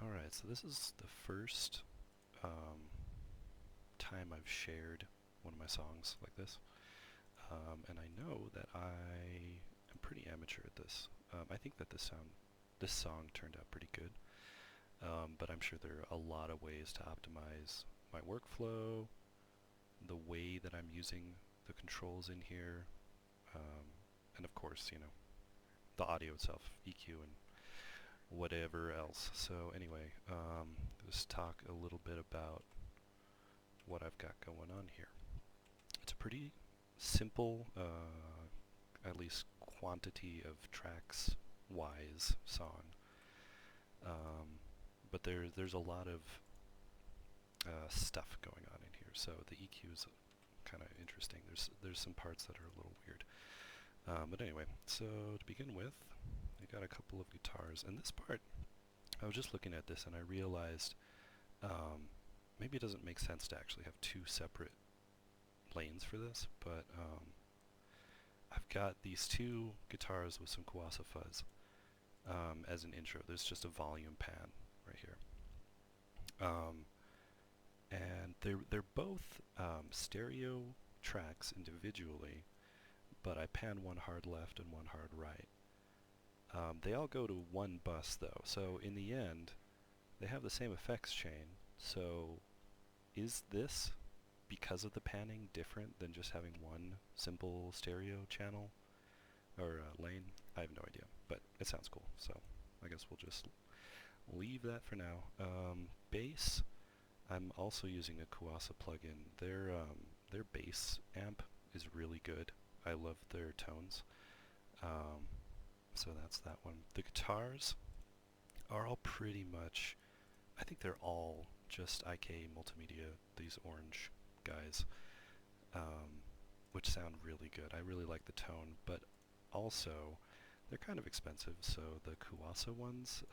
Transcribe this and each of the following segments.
Alright, so this is the first time I've shared one of my songs like this. And I know that I am pretty amateur at this. I think that this song turned out pretty good, but I'm sure there are a lot of ways to optimize my workflow, the way that I'm using the controls in here, and of course, the audio itself, EQ and whatever else. So anyway, let's talk a little bit about what I've got going on here. It's a pretty simple, at least quantity of tracks wise song, but there's a lot of stuff going on in here. So the EQ is kind of interesting. There's some parts that are a little weird. But anyway, so to begin with, I got a couple of guitars, and this part, I was just looking at this and I realized maybe it doesn't make sense to actually have two separate lanes for this, but I've got these two guitars with some Kawasa fuzz as an intro. There's just a volume pan right here. And they're both stereo tracks individually, but I pan one hard left and one hard right. They all go to one bus though, so in the end they have the same effects chain. So is this, because of the panning, different than just having one simple stereo channel or lane? I have no idea, but it sounds cool, so I guess we'll just leave that for now. Bass, I'm also using a Kawasa plugin. Their bass amp is really good. I love their tones. So that's that one. The guitars are all pretty much, I think they're all just IK Multimedia, these orange guys, which sound really good. I really like the tone, but also they're kind of expensive. So the Kawasa ones,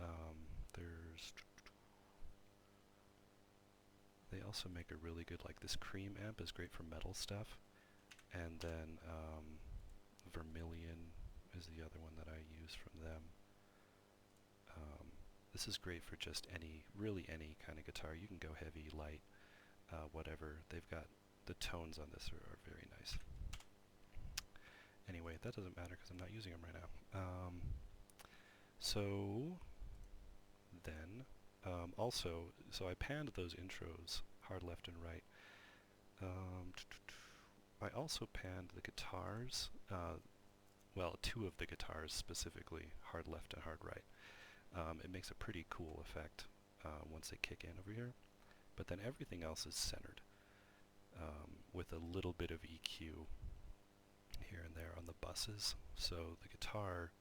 they also make a really good, like this cream amp is great for metal stuff, and then Vermilion is the other one that I use from them. This is great for just really any kind of guitar. You can go heavy, light, whatever. They've got the tones on this are very nice. Anyway, that doesn't matter because I'm not using them right now. So then, so I panned those intros, hard left and right. I also panned the guitars, well, two of the guitars specifically, hard left and hard right. It makes a pretty cool effect once they kick in over here, but then everything else is centered with a little bit of EQ here and there on the buses. So the guitar,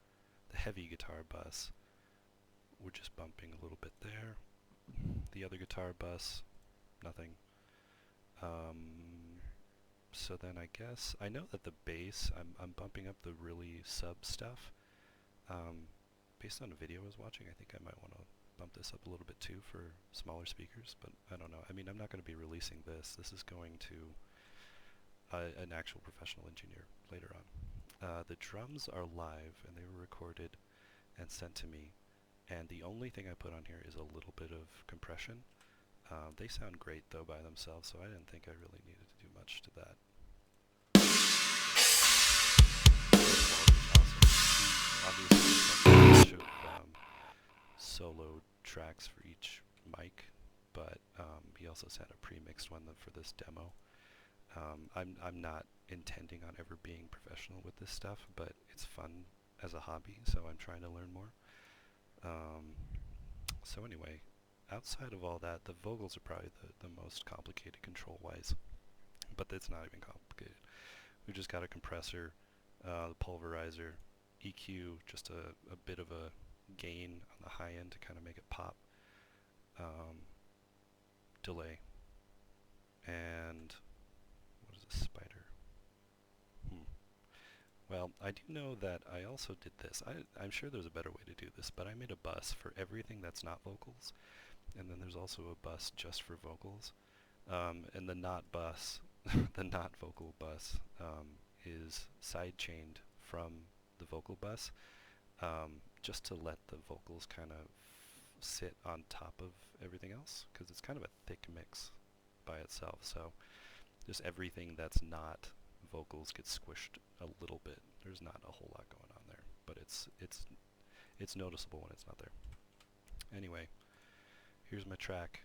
the heavy guitar bus, we're just bumping a little bit there. The other guitar bus, nothing. So then I guess, I know that the bass, I'm bumping up the really sub stuff. Based on a video I was watching, I think I might want to bump this up a little bit too for smaller speakers, but I don't know. I mean, I'm not going to be releasing this. This is going to an actual professional engineer later on. The drums are live, and they were recorded and sent to me, and the only thing I put on here is a little bit of compression. They sound great though by themselves, so I didn't think I really needed to do much to that. Obviously, a bunch of solo tracks for each mic, but he also sent a pre-mixed one for this demo. I'm not intending on ever being professional with this stuff, but it's fun as a hobby, so I'm trying to learn more. So anyway, outside of all that, the vocals are probably the most complicated control-wise, but it's not even complicated. We've just got a compressor, the pulverizer, EQ, just a bit of a gain on the high end to kind of make it pop, delay, and what is a spider? Well, I do know that I also did this. I'm sure there's a better way to do this, but I made a bus for everything that's not vocals, and then there's also a bus just for vocals. And the not bus, the not vocal bus, is side-chained from the vocal bus, just to let the vocals kind of sit on top of everything else, because it's kind of a thick mix by itself. So just everything that's not vocals gets squished a little bit. There's not a whole lot going on there, but it's noticeable when it's not there. Anyway, here's my track.